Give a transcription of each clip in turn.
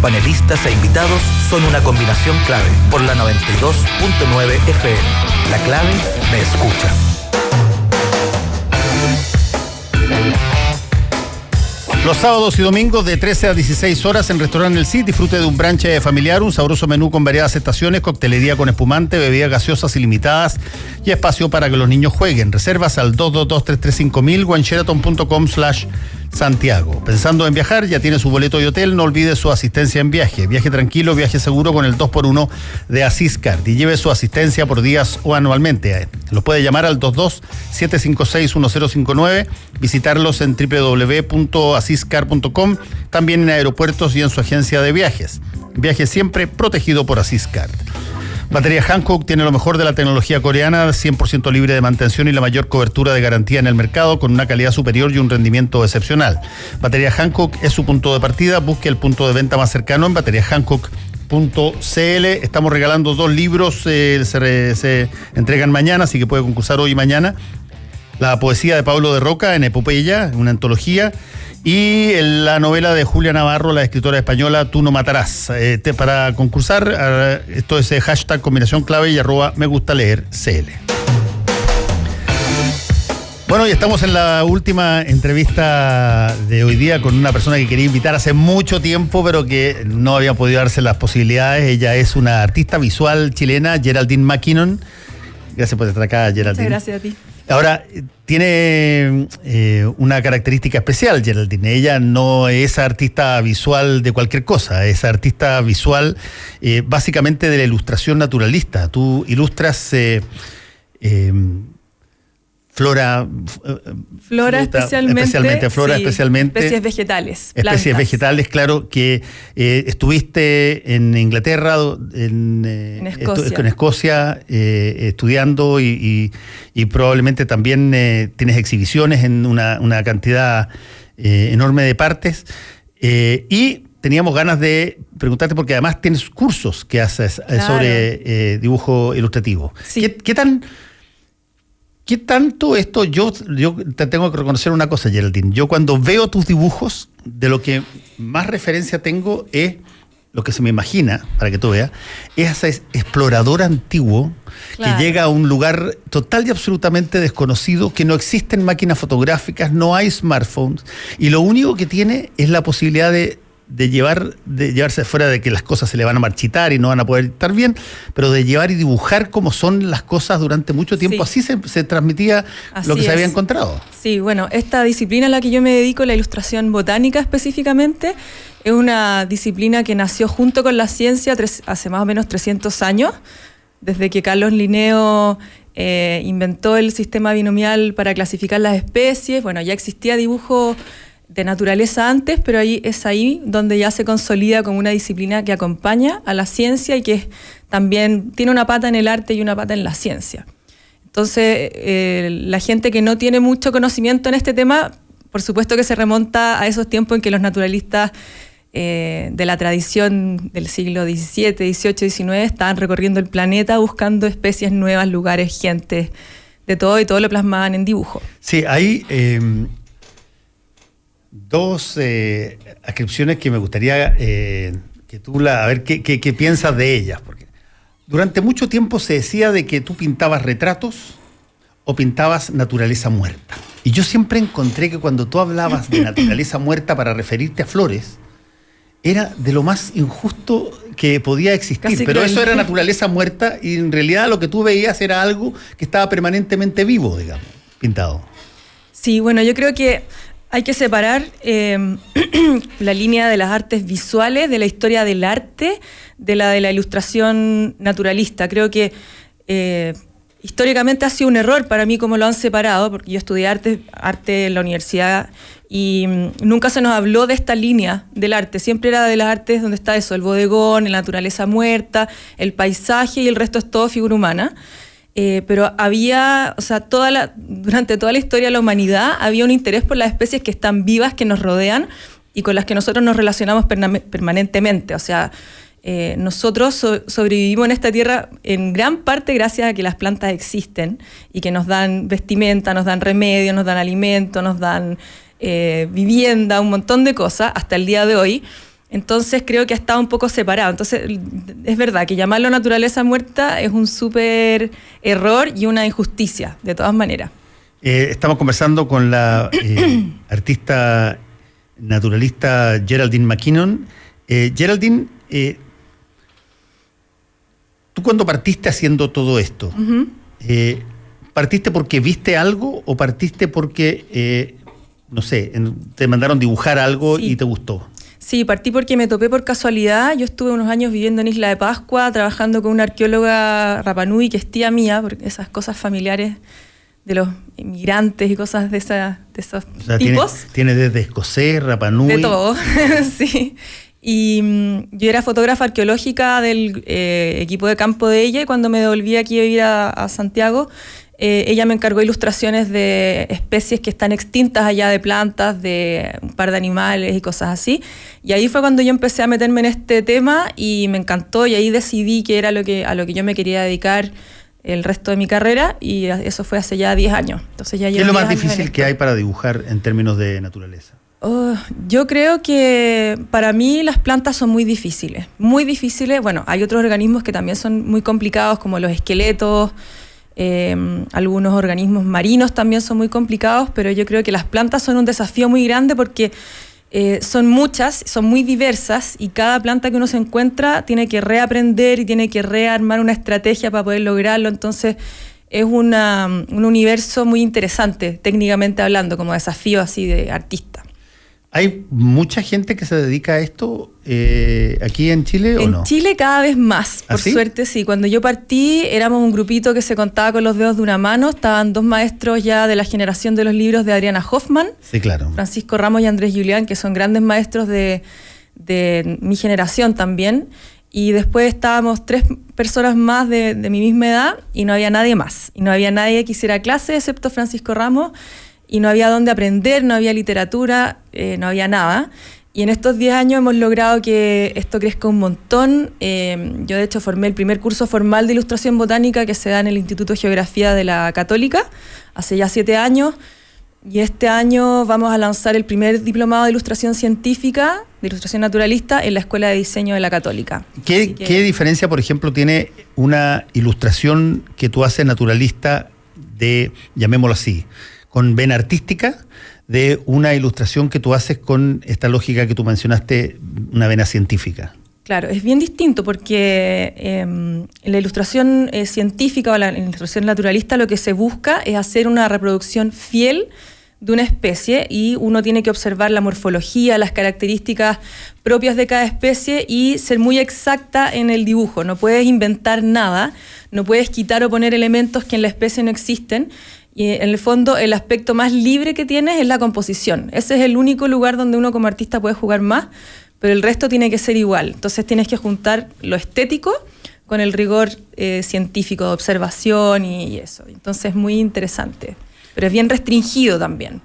panelistas e invitados son una combinación clave por la 92.9 FM. La clave me escucha. Los sábados y domingos de 13 a 16 horas en Restaurante El Cid, disfrute de un brunch familiar, un sabroso menú con variadas estaciones, coctelería con espumante, bebidas gaseosas ilimitadas y espacio para que los niños jueguen. Reservas al 222-335.000 o en sheraton.com/Santiago. Pensando en viajar, ya tiene su boleto de hotel, no olvide su asistencia en viaje. Viaje tranquilo, viaje seguro con el 2x1 de Asiscard y lleve su asistencia por días o anualmente. Los puede llamar al 22-756-1059, visitarlos en www.asiscard.com, también en aeropuertos y en su agencia de viajes. Viaje siempre protegido por Asiscard. Batería Hankook tiene lo mejor de la tecnología coreana, 100% libre de mantención y la mayor cobertura de garantía en el mercado, con una calidad superior y un rendimiento excepcional. Batería Hankook es su punto de partida. Busque el punto de venta más cercano en bateriahankook.cl. Estamos regalando 2 libros, se entregan mañana, así que puede concursar hoy y mañana. La poesía de Pablo de Roca en Epopeya, una antología, y la novela de Julia Navarro, la escritora española, Tú no matarás. Para concursar, esto es hashtag combinación clave y @megustaleercl. Bueno, y estamos en la última entrevista de hoy día con una persona que quería invitar hace mucho tiempo, pero que no había podido darse las posibilidades. Ella es una artista visual chilena, Geraldine McKinnon. Gracias por estar acá, Geraldine. Muchas gracias a ti. Ahora, tiene una característica especial, Geraldine. Ella no es artista visual de cualquier cosa, es artista visual básicamente de la ilustración naturalista. Tú ilustras flora especialmente, especies vegetales. Especies vegetales, claro, que estuviste en Inglaterra, en Escocia, estudiando y probablemente también tienes exhibiciones en una cantidad enorme de partes. Y teníamos ganas de preguntarte, porque además tienes cursos que haces sobre dibujo ilustrativo. Sí. ¿Qué tanto esto? Yo te tengo que reconocer una cosa, Geraldine. Yo cuando veo tus dibujos, de lo que más referencia tengo es lo que se me imagina, para que tú veas, es ese explorador antiguo que llega a un lugar total y absolutamente desconocido, que no existen máquinas fotográficas, no hay smartphones, y lo único que tiene es la posibilidad de llevarse fuera de que las cosas se le van a marchitar y no van a poder estar bien, pero de llevar y dibujar como son las cosas durante mucho tiempo. Sí. Así se transmitía lo que se había encontrado. Sí, bueno, esta disciplina a la que yo me dedico, la ilustración botánica específicamente, es una disciplina que nació junto con la ciencia hace más o menos 300 años, desde que Carlos Linneo inventó el sistema binomial para clasificar las especies. Bueno, ya existía dibujo de naturaleza antes, pero es ahí donde ya se consolida como una disciplina que acompaña a la ciencia y que también tiene una pata en el arte y una pata en la ciencia. Entonces, la gente que no tiene mucho conocimiento en este tema, por supuesto que se remonta a esos tiempos en que los naturalistas de la tradición del siglo XVII, XVIII, XIX estaban recorriendo el planeta buscando especies nuevas, lugares, gente, de todo, y todo lo plasmaban en dibujo. Sí, hay dos ascripciones que me gustaría que tú a ver qué piensas de ellas, porque durante mucho tiempo se decía de que tú pintabas retratos o pintabas naturaleza muerta, y yo siempre encontré que cuando tú hablabas de naturaleza muerta para referirte a flores era de lo más injusto que podía existir. Casi pero eso era naturaleza muerta, y en realidad lo que tú veías era algo que estaba permanentemente vivo, digamos, pintado. Sí, bueno, yo creo que hay que separar la línea de las artes visuales, de la historia del arte, de la ilustración naturalista. Creo que históricamente ha sido un error para mí cómo lo han separado, porque yo estudié arte en la universidad y nunca se nos habló de esta línea del arte. Siempre era de las artes donde está eso, el bodegón, la naturaleza muerta, el paisaje, y el resto es todo figura humana. Pero había, o sea, durante toda la historia de la humanidad había un interés por las especies que están vivas, que nos rodean y con las que nosotros nos relacionamos permanentemente. O sea, nosotros sobrevivimos en esta tierra en gran parte gracias a que las plantas existen y que nos dan vestimenta, nos dan remedio, nos dan alimento, nos dan vivienda, un montón de cosas hasta el día de hoy. Entonces creo que ha estado un poco separado. Entonces es verdad que llamarlo naturaleza muerta es un súper error y una injusticia, de todas maneras. Estamos conversando con la artista naturalista Geraldine McKinnon. Geraldine, tú cuando partiste haciendo todo esto, ¿partiste porque viste algo o partiste porque, no sé, te mandaron dibujar algo y te gustó? Sí, partí porque me topé por casualidad. Yo estuve unos años viviendo en Isla de Pascua, trabajando con una arqueóloga Rapa Nui, que es tía mía, porque esas cosas familiares de los inmigrantes y cosas de esos tipos. Tiene desde escocés, Rapa Nui. De todo, sí. Y yo era fotógrafa arqueológica del equipo de campo de ella, y cuando me devolví aquí a vivir a Santiago, ella me encargó ilustraciones de especies que están extintas allá, de plantas, de un par de animales y cosas así. Y ahí fue cuando yo empecé a meterme en este tema y me encantó, y ahí decidí que era a lo que yo me quería dedicar el resto de mi carrera, y eso fue hace ya 10 años. Entonces ya ¿Qué es lo más difícil que hay para dibujar en términos de naturaleza? Yo creo que para mí las plantas son muy difíciles. Muy difíciles. Bueno, hay otros organismos que también son muy complicados, como los esqueletos. Algunos organismos marinos también son muy complicados, pero yo creo que las plantas son un desafío muy grande porque son muchas, son muy diversas, y cada planta que uno se encuentra tiene que reaprender y tiene que rearmar una estrategia para poder lograrlo. Entonces es un universo muy interesante, técnicamente hablando, como desafío así de artista. ¿Hay mucha gente que se dedica a esto aquí en Chile o no? En Chile cada vez más, por suerte sí. Cuando yo partí éramos un grupito que se contaba con los dedos de una mano. Estaban 2 maestros ya de la generación de los libros de Adriana Hoffman. Sí, claro. Francisco Ramos y Andrés Julián, que son grandes maestros de mi generación también. Y después estábamos 3 personas más de mi misma edad, y no había nadie más. Y no había nadie que hiciera clase excepto Francisco Ramos. Y no había dónde aprender, no había literatura, no había nada. Y en estos 10 años hemos logrado que esto crezca un montón. Yo de hecho formé el primer curso formal de ilustración botánica que se da en el Instituto de Geografía de la Católica, hace ya 7 años. Y este año vamos a lanzar el primer diplomado de ilustración científica, de ilustración naturalista, en la Escuela de Diseño de la Católica. ¿Qué diferencia, por ejemplo, tiene una ilustración que tú haces naturalista de, llamémoslo así, con vena artística, de una ilustración que tú haces con esta lógica que tú mencionaste, una vena científica? Claro, es bien distinto porque en la ilustración científica o la ilustración naturalista lo que se busca es hacer una reproducción fiel de una especie, y uno tiene que observar la morfología, las características propias de cada especie y ser muy exacta en el dibujo. No puedes inventar nada, no puedes quitar o poner elementos que en la especie no existen. Y en el fondo el aspecto más libre que tienes es la composición. Ese es el único lugar donde uno como artista puede jugar más, pero el resto tiene que ser igual. Entonces tienes que juntar lo estético con el rigor científico de observación y eso. Entonces es muy interesante, pero es bien restringido también.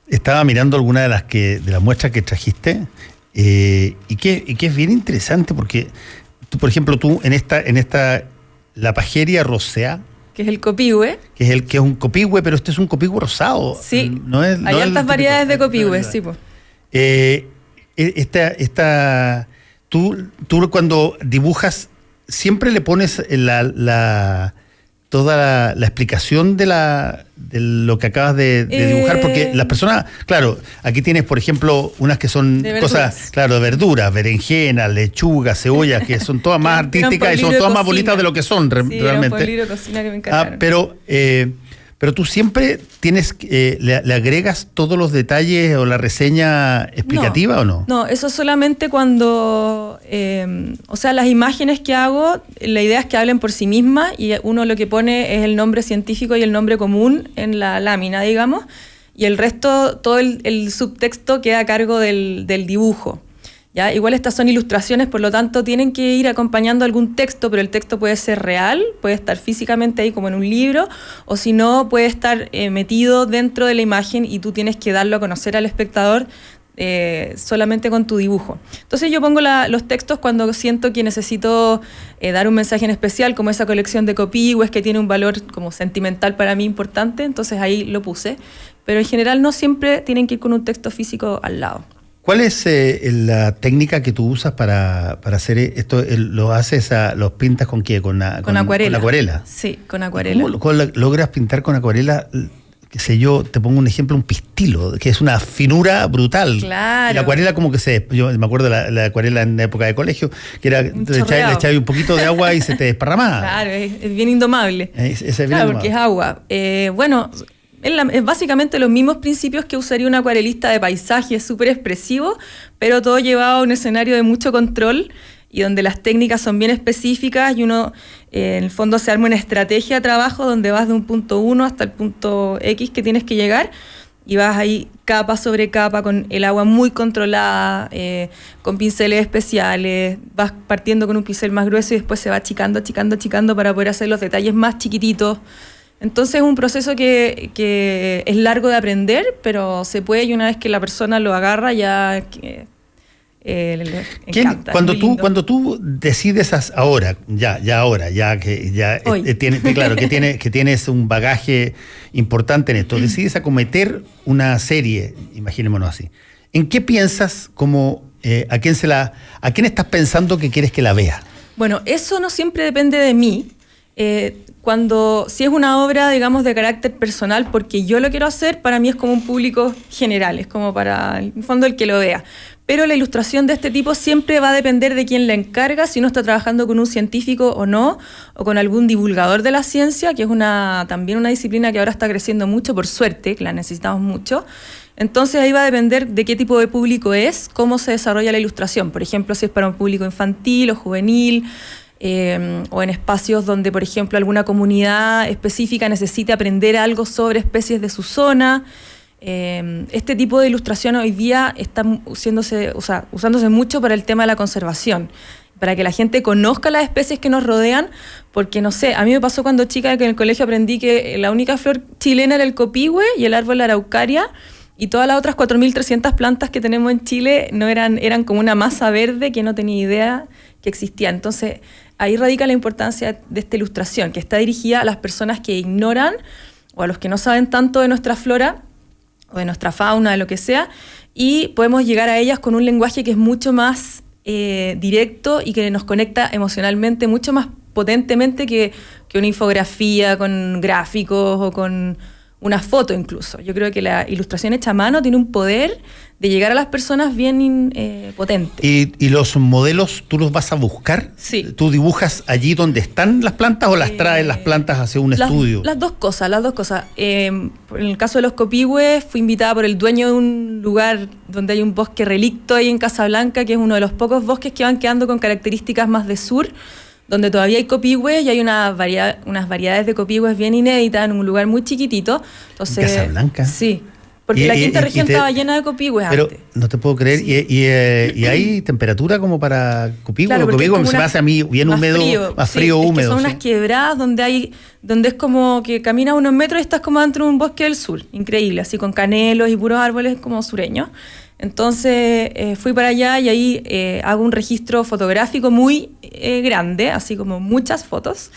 Estaba mirando alguna de las muestras que trajiste y que es bien interesante porque, tú, por ejemplo, en esta la Pageria rosea, que es el copihue. Que es un copihue, pero este es un copihue rosado. Sí, hay altas variedades de copihue, sí. Pues. Tú cuando dibujas, siempre le pones toda la explicación de lo que acabas de dibujar, porque las personas, claro, aquí tienes, por ejemplo, unas que son cosas, claro, de verduras, berenjenas, lechuga, cebolla, que son todas más artísticas y son todas más bonitas de lo que son realmente. Sí, libro de cocina que me encantaron. Pero tú siempre le agregas todos los detalles o la reseña explicativa, ¿o no? No, eso solamente cuando, las imágenes que hago, la idea es que hablen por sí mismas, y uno lo que pone es el nombre científico y el nombre común en la lámina, digamos, y el resto, todo el subtexto queda a cargo del dibujo. ¿Ya? Igual estas son ilustraciones, por lo tanto tienen que ir acompañando algún texto, pero el texto puede ser real, puede estar físicamente ahí como en un libro, o si no puede estar metido dentro de la imagen y tú tienes que darlo a conocer al espectador solamente con tu dibujo. Entonces yo pongo los textos cuando siento que necesito dar un mensaje en especial, como esa colección de copihue que tiene un valor como sentimental para mí importante, entonces ahí lo puse, pero en general no siempre tienen que ir con un texto físico al lado. ¿Cuál es la técnica que tú usas para hacer esto? ¿Los pintas con qué? ¿Con acuarela. Con acuarela? Sí, con acuarela. ¿Cómo logras pintar con acuarela? Qué sé yo, te pongo un ejemplo, un pistilo, que es una finura brutal. Claro. La acuarela como que yo me acuerdo de la acuarela en la época de colegio, que era, le echabas un poquito de agua y se te desparramaba. Claro, es bien indomable. Es bien claro, indomable. Porque es agua. Bueno, es básicamente los mismos principios que usaría un acuarelista de paisaje, es súper expresivo, pero todo llevado a un escenario de mucho control y donde las técnicas son bien específicas y uno, en el fondo, se arma una estrategia de trabajo donde vas de un punto 1 hasta el punto X que tienes que llegar y vas ahí capa sobre capa con el agua muy controlada, con pinceles especiales, vas partiendo con un pincel más grueso y después se va achicando para poder hacer los detalles más chiquititos. Entonces es un proceso que es largo de aprender, pero se puede, y una vez que la persona lo agarra ya... le encanta, Cuando tú decides ahora que tienes un bagaje importante en esto, decides acometer una serie, imaginémonos así, ¿en qué piensas? ¿A quién estás pensando que quieres que la vea? Bueno, eso no siempre depende de mí. Si es una obra, digamos, de carácter personal, porque yo lo quiero hacer, para mí es como un público general, es como para, en el fondo, el que lo vea. Pero la ilustración de este tipo siempre va a depender de quién la encarga, si uno está trabajando con un científico o no, o con algún divulgador de la ciencia, que es también una disciplina que ahora está creciendo mucho, por suerte, que la necesitamos mucho. Entonces ahí va a depender de qué tipo de público es, cómo se desarrolla la ilustración. Por ejemplo, si es para un público infantil o juvenil, o en espacios donde, por ejemplo, alguna comunidad específica necesite aprender algo sobre especies de su zona. Este tipo de ilustración hoy día está usándose mucho para el tema de la conservación, para que la gente conozca las especies que nos rodean, porque no sé, a mí me pasó cuando chica que en el colegio aprendí que la única flor chilena era el copihue y el árbol la araucaria, y todas las otras 4.300 plantas que tenemos en Chile eran como una masa verde que no tenía idea que existía. Entonces ahí radica la importancia de esta ilustración, que está dirigida a las personas que ignoran o a los que no saben tanto de nuestra flora o de nuestra fauna, de lo que sea, y podemos llegar a ellas con un lenguaje que es mucho más directo y que nos conecta emocionalmente mucho más potentemente que una infografía con gráficos o con una foto incluso. Yo creo que la ilustración hecha a mano tiene un poder de llegar a las personas bien potente. ¿Y los modelos tú los vas a buscar? Sí. ¿Tú dibujas allí donde están las plantas o las traes las plantas hacia un estudio? Las dos cosas. En el caso de los copihues, fui invitada por el dueño de un lugar donde hay un bosque relicto ahí en Casablanca, que es uno de los pocos bosques que van quedando con características más de sur, donde todavía hay copihues y hay unas variedades de copihues bien inéditas en un lugar muy chiquitito. Entonces, ¿En Casablanca? Sí, porque la quinta región estaba llena de copihues antes. Pero no te puedo creer, sí. ¿Y hay temperatura como para copihue? Claro, copihue se me hace a mí bien húmedo, más frío, húmedo. Son ¿sí? unas quebradas donde es como que caminas unos metros y estás como dentro de un bosque del sur, increíble, así con canelos y puros árboles como sureños. Entonces fui para allá y ahí hago un registro fotográfico muy grande, así como muchas fotos.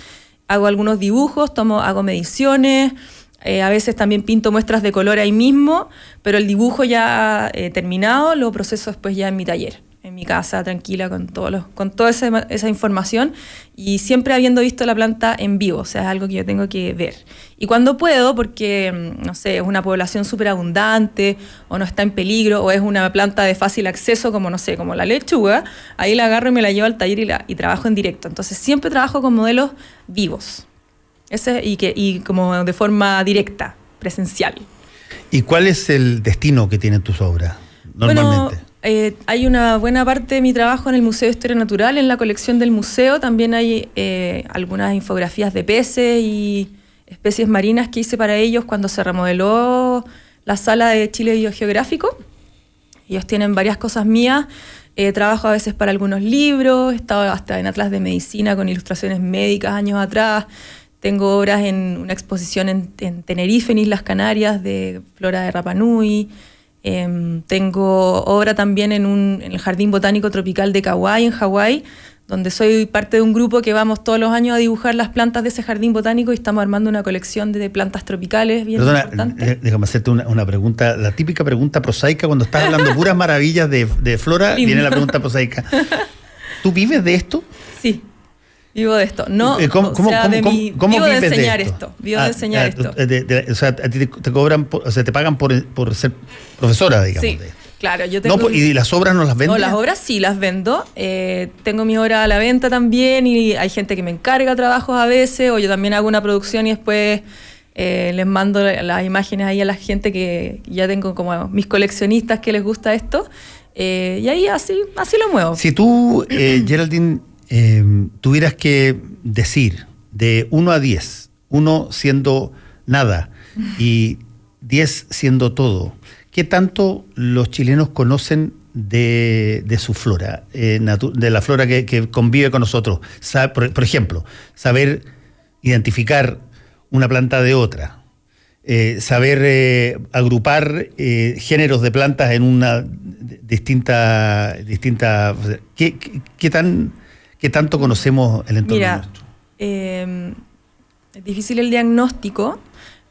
Hago algunos dibujos, hago mediciones, a veces también pinto muestras de color ahí mismo, pero el dibujo ya terminado lo proceso después ya en mi taller, en mi casa, tranquila, con toda esa información, y siempre habiendo visto la planta en vivo, o sea, es algo que yo tengo que ver. Y cuando puedo, porque, no sé, es una población súper abundante, o no está en peligro, o es una planta de fácil acceso, como, no sé, como la lechuga, ahí la agarro y me la llevo al taller y trabajo en directo. Entonces siempre trabajo con modelos vivos, y como de forma directa, presencial. ¿Y cuál es el destino que tienen tus obras normalmente? Bueno, hay una buena parte de mi trabajo en el Museo de Historia Natural, en la colección del museo. También hay algunas infografías de peces y especies marinas que hice para ellos cuando se remodeló la sala de Chile Biogeográfico. Ellos tienen varias cosas mías. Trabajo a veces para algunos libros, he estado hasta en Atlas de Medicina con ilustraciones médicas años atrás. Tengo obras en una exposición en Tenerife, en Islas Canarias, de flora de Rapa Nui. Tengo obra también en el Jardín Botánico Tropical de Kauai, en Hawái, donde soy parte de un grupo que vamos todos los años a dibujar las plantas de ese jardín botánico y estamos armando una colección de plantas tropicales bien importante. Déjame hacerte una pregunta, la típica pregunta prosaica, cuando estás hablando puras maravillas de flora, viene la pregunta prosaica. ¿Tú vives de esto? Sí. Vivo de esto. No, ¿Cómo vivo de vives enseñar de esto? Vivo de enseñar esto. O sea, a ti te cobran, o sea, te pagan por ser profesora, digamos. Sí, claro. Yo tengo ¿Y las obras no las vendes? No, las obras sí las vendo. Tengo mi obra a la venta también y hay gente que me encarga trabajos a veces, o yo también hago una producción y después les mando las imágenes ahí a la gente que ya tengo como mis coleccionistas que les gusta esto. Y ahí así lo muevo. Si tú, Geraldine, tuvieras que decir de 1 a 10, 1 siendo nada y 10 siendo todo, ¿qué tanto los chilenos conocen de su flora, de la flora que convive con nosotros? Por ejemplo, saber identificar una planta de otra, saber agrupar géneros de plantas en una distinta ¿Qué tanto conocemos el entorno nuestro? Es difícil el diagnóstico,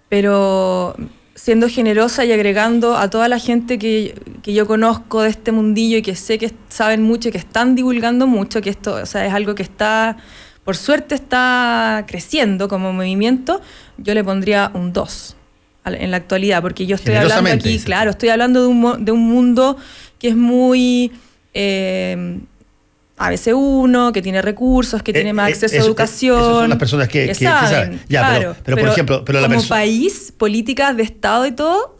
pero siendo generosa y agregando a toda la gente que yo conozco de este mundillo y que sé que saben mucho y que están divulgando mucho, que esto, o sea, es algo que está, por suerte está creciendo como movimiento, yo le pondría un 2 en la actualidad, porque yo estoy hablando aquí, claro, estoy hablando de un mundo que es muy ABC1, que tiene recursos, que tiene más acceso a educación. Esas son las personas que saben. Ya, claro, pero por ejemplo, como país, políticas de Estado y todo,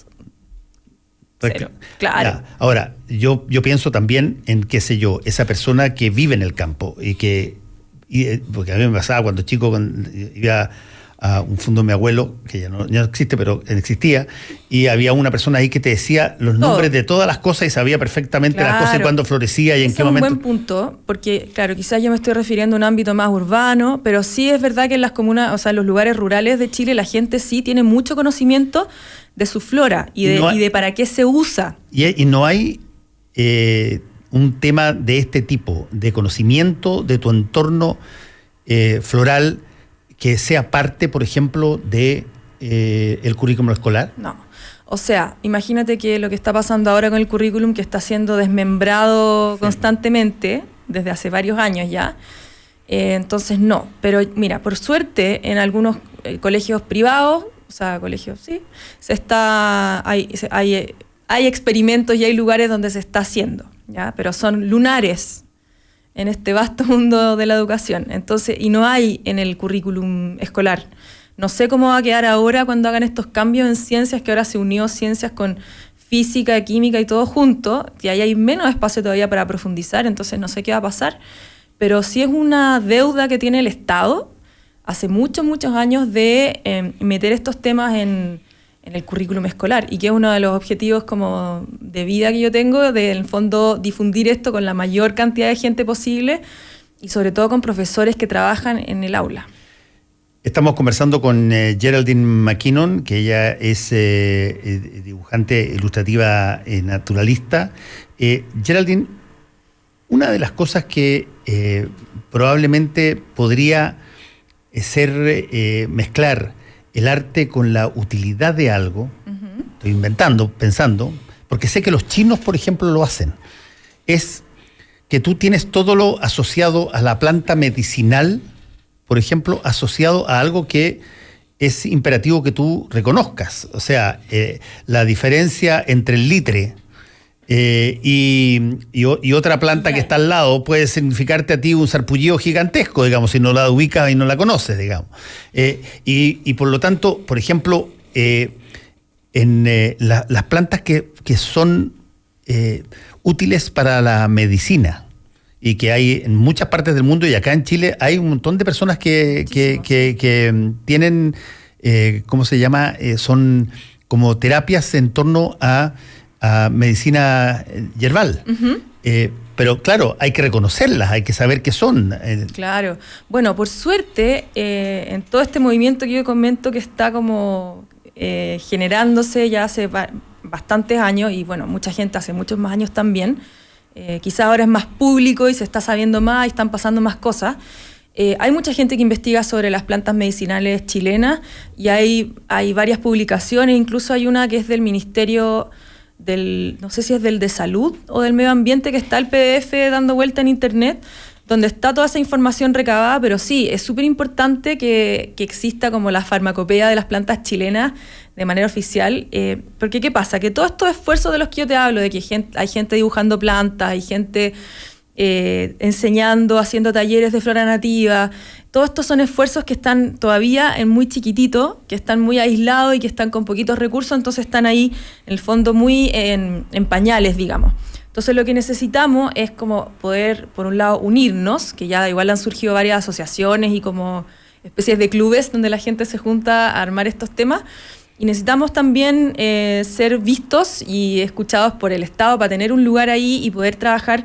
cero, claro. Ya. Ahora, yo pienso también en, qué sé yo, esa persona que vive en el campo porque a mí me pasaba cuando chico, iba a un fondo de mi abuelo, que ya no existe, pero existía, y había una persona ahí que te decía los nombres de todas las cosas y sabía perfectamente las cosas y cuándo florecía y en qué momento. Es un buen punto, porque claro, quizás yo me estoy refiriendo a un ámbito más urbano, pero sí es verdad que en las comunas, o sea, en los lugares rurales de Chile, la gente sí tiene mucho conocimiento de su flora y de para qué se usa. Y no hay un tema de este tipo, de conocimiento de tu entorno floral, que sea parte, por ejemplo, de el currículum escolar? No. O sea, imagínate que lo que está pasando ahora con el currículum, que está siendo desmembrado constantemente, desde hace varios años ya, entonces no. Pero mira, por suerte, en algunos colegios privados, o sea, colegios, sí, hay experimentos y hay lugares donde se está haciendo, ¿ya? Pero son lunares en este vasto mundo de la educación. Entonces, y no hay en el currículum escolar. No sé cómo va a quedar ahora cuando hagan estos cambios en ciencias, que ahora se unió ciencias con física, química y todo junto, y ahí hay menos espacio todavía para profundizar, entonces no sé qué va a pasar, pero sí es una deuda que tiene el Estado hace muchos años de meter estos temas en el currículum escolar, y que es uno de los objetivos como de vida que yo tengo, de en el fondo difundir esto con la mayor cantidad de gente posible y sobre todo con profesores que trabajan en el aula. Estamos conversando con Geraldine McKinnon, que ella es dibujante ilustrativa naturalista. Geraldine, una de las cosas que probablemente podría ser mezclar el arte con la utilidad de algo, estoy pensando, porque sé que los chinos, por ejemplo, lo hacen, es que tú tienes todo lo asociado a la planta medicinal, por ejemplo, asociado a algo que es imperativo que tú reconozcas. O sea, la diferencia entre el litre y otra planta que está al lado puede significarte a ti un sarpullido gigantesco, digamos, si no la ubicas y no la conoces, digamos. Y por lo tanto, por ejemplo, en las plantas que son útiles para la medicina y que hay en muchas partes del mundo, y acá en Chile hay un montón de personas que tienen, ¿cómo se llama? Son como terapias en torno a medicina herbal. Pero claro, hay que reconocerlas, hay que saber qué son. Claro. Bueno, por suerte, en todo este movimiento que yo comento que está como generándose ya hace bastantes años, y bueno, mucha gente hace muchos más años también, Quizás ahora es más público y se está sabiendo más y están pasando más cosas. Hay mucha gente que investiga sobre las plantas medicinales chilenas y hay varias publicaciones, incluso hay una que es del Ministerio no sé si es del de Salud o del Medio Ambiente, que está el PDF dando vuelta en internet, donde está toda esa información recabada, pero sí, es súper importante que exista como la farmacopea de las plantas chilenas de manera oficial, porque ¿qué pasa? Que todos estos esfuerzos de los que yo te hablo, de que hay gente dibujando plantas, hay gente enseñando, haciendo talleres de flora nativa, todos estos son esfuerzos que están todavía en muy chiquitito, que están muy aislados y que están con poquitos recursos, entonces están ahí en el fondo muy en pañales, digamos. Entonces lo que necesitamos es como poder, por un lado, unirnos, que ya igual han surgido varias asociaciones y como especies de clubes donde la gente se junta a armar estos temas, y necesitamos también ser vistos y escuchados por el Estado para tener un lugar ahí y poder trabajar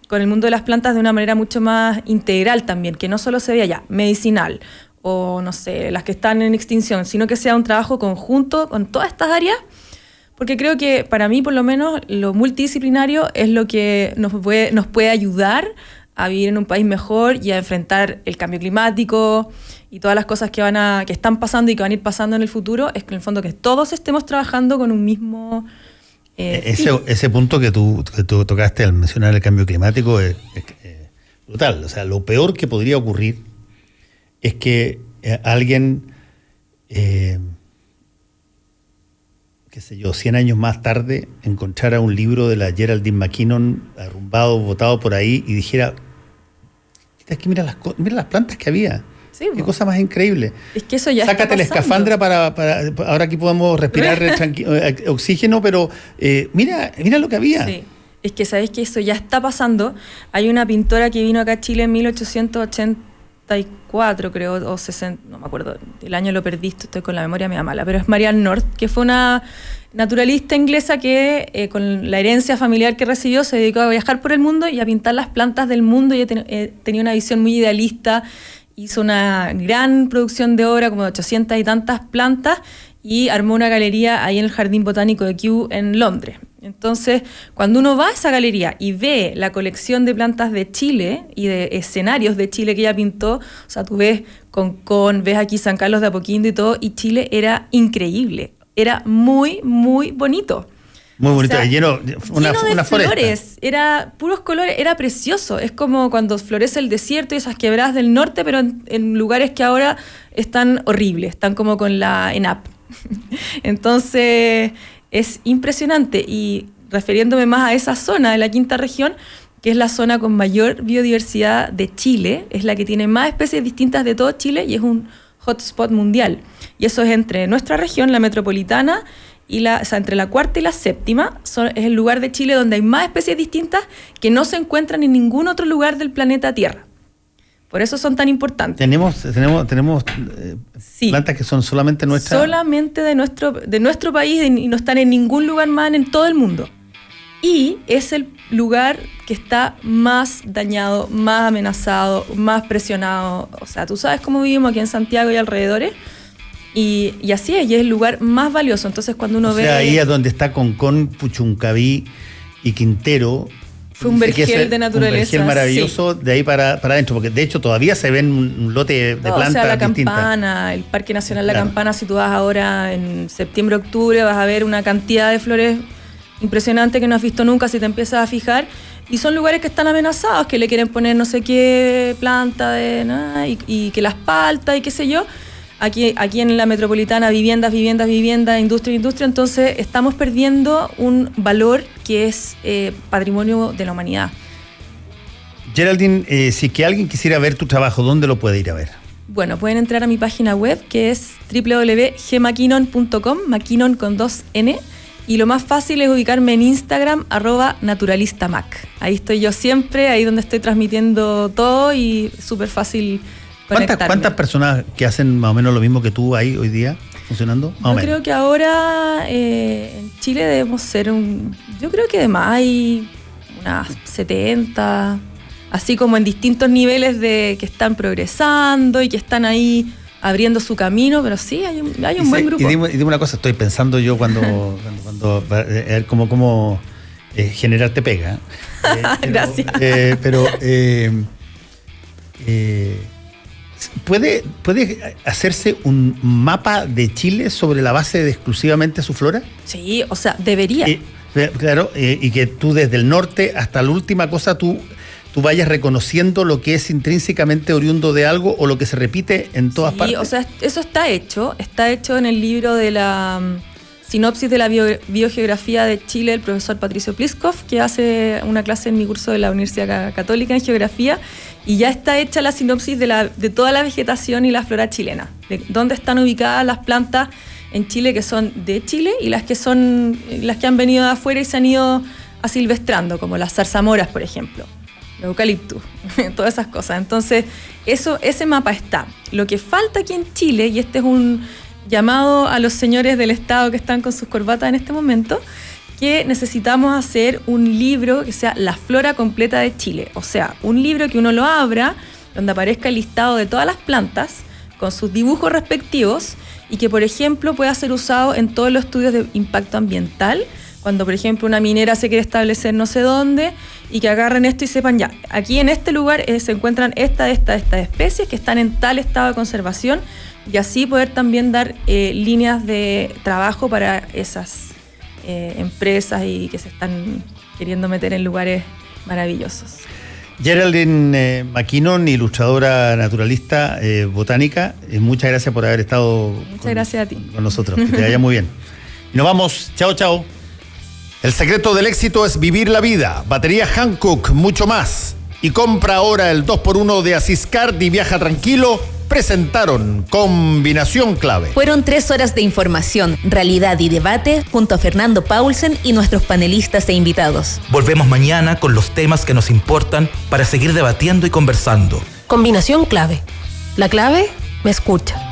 con el mundo de las plantas de una manera mucho más integral también, que no solo se vea ya medicinal o, no sé, las que están en extinción, sino que sea un trabajo conjunto con todas estas áreas, porque creo que para mí, por lo menos, lo multidisciplinario es lo que nos puede ayudar a vivir en un país mejor y a enfrentar el cambio climático y todas las cosas que están pasando y que van a ir pasando en el futuro, es que en el fondo que todos estemos trabajando con un mismo... Ese punto que tú tocaste al mencionar el cambio climático es brutal. O sea, lo peor que podría ocurrir es que alguien, qué sé yo, 100 años más tarde encontrara un libro de la Geraldine McKinnon arrumbado, botado por ahí y dijera, es que mira las plantas que había. Sí, qué cosa más increíble. Es que eso ya sácate la escafandra para ahora aquí podemos respirar oxígeno, pero mira lo que había. Sí. Es que sabéis que eso ya está pasando. Hay una pintora que vino acá a Chile en 1884, creo, o 60, no me acuerdo, el año lo perdí, estoy con la memoria media mala, pero es Marianne North, que fue una naturalista inglesa que con la herencia familiar que recibió se dedicó a viajar por el mundo y a pintar las plantas del mundo, y tenía una visión muy idealista. Hizo una gran producción de obra, como de 800 y tantas plantas, y armó una galería ahí en el Jardín Botánico de Kew en Londres. Entonces, cuando uno va a esa galería y ve la colección de plantas de Chile y de escenarios de Chile que ella pintó, o sea, tú ves Concón, ves aquí San Carlos de Apoquindo y todo, y Chile era increíble, era muy, muy bonito. Muy bonito, o sea, lleno una flores, foresta. Era puros colores, era precioso. Es como cuando florece el desierto y esas quebradas del norte, pero en lugares que ahora están horribles, están como con la ENAP. Entonces, es impresionante. Y refiriéndome más a esa zona de la quinta región, que es la zona con mayor biodiversidad de Chile, es la que tiene más especies distintas de todo Chile y es un hotspot mundial. Y eso es entre nuestra región, la metropolitana, o sea, entre la cuarta y la séptima, es el lugar de Chile donde hay más especies distintas que no se encuentran en ningún otro lugar del planeta Tierra. Por eso son tan importantes. Tenemos sí, plantas que son solamente nuestras. Solamente de nuestro país y no están en ningún lugar más en todo el mundo. Y es el lugar que está más dañado, más amenazado, más presionado. O sea, tú sabes cómo vivimos aquí en Santiago y alrededores. Y así es, y es el lugar más valioso. Entonces, cuando uno ve... ahí es donde está Concón, Puchuncaví y Quintero. Fue un vergel de naturaleza. Un vergel maravilloso, sí. De ahí para adentro, porque de hecho todavía se ven un lote de plantas distintas. O sea, la Campana, el Parque Nacional La Campana, si tú vas ahora en septiembre, octubre, vas a ver una cantidad de flores impresionante que no has visto nunca si te empiezas a fijar. Y son lugares que están amenazados, que le quieren poner no sé qué planta y que las paltas y qué sé yo. Aquí en la metropolitana, viviendas, industria, entonces estamos perdiendo un valor que es patrimonio de la humanidad. Geraldine, si que alguien quisiera ver tu trabajo, ¿dónde lo puede ir a ver? Bueno, pueden entrar a mi página web, que es www.gmckinnon.com, McKinnon con 2N, y lo más fácil es ubicarme en Instagram, @naturalistamac. Ahí estoy yo siempre, ahí donde estoy transmitiendo todo y súper fácil. ¿Cuántas personas que hacen más o menos lo mismo que tú hay hoy día funcionando? Yo creo que ahora en Chile debemos ser yo creo que además hay unas 70, así como en distintos niveles que están progresando y que están ahí abriendo su camino, pero sí, hay un buen grupo. Y dime una cosa, estoy pensando yo cuando ver cómo generarte pega. Gracias. ¿Puede hacerse un mapa de Chile sobre la base de exclusivamente su flora? Sí, o sea, debería. Claro, y que tú desde el norte hasta la última cosa tú vayas reconociendo lo que es intrínsecamente oriundo de algo o lo que se repite en todas partes. Sí, o sea, eso está hecho en el libro de la sinopsis de la biogeografía de Chile del profesor Patricio Pliskov, que hace una clase en mi curso de la Universidad Católica en Geografía, y ya está hecha la sinopsis de toda la vegetación y la flora chilena, de dónde están ubicadas las plantas en Chile que son de Chile y las que han venido de afuera y se han ido asilvestrando, como las zarzamoras, por ejemplo, el eucaliptus, todas esas cosas. Entonces, ese mapa está. Lo que falta aquí en Chile, y este es un llamado a los señores del Estado que están con sus corbatas en este momento, que necesitamos hacer un libro que sea la flora completa de Chile. O sea, un libro que uno lo abra, donde aparezca el listado de todas las plantas, con sus dibujos respectivos, y que, por ejemplo, pueda ser usado en todos los estudios de impacto ambiental, cuando, por ejemplo, una minera se quiere establecer no sé dónde, y que agarren esto y sepan, ya, aquí en este lugar se encuentran estas especies que están en tal estado de conservación, y así poder también dar líneas de trabajo para esas empresas y que se están queriendo meter en lugares maravillosos. Geraldine McKinnon, ilustradora naturalista, botánica, muchas gracias por haber estado gracias a ti. Con nosotros. Que te vaya muy bien. Y nos vamos. Chao, chao. El secreto del éxito es vivir la vida. Batería Hankook, mucho más. Y compra ahora el 2x1 de Asiscard y viaja tranquilo. Presentaron Combinación Clave. Fueron 3 horas de información, realidad y debate junto a Fernando Paulsen y nuestros panelistas e invitados. Volvemos mañana con los temas que nos importan para seguir debatiendo y conversando. Combinación Clave. La clave me escucha.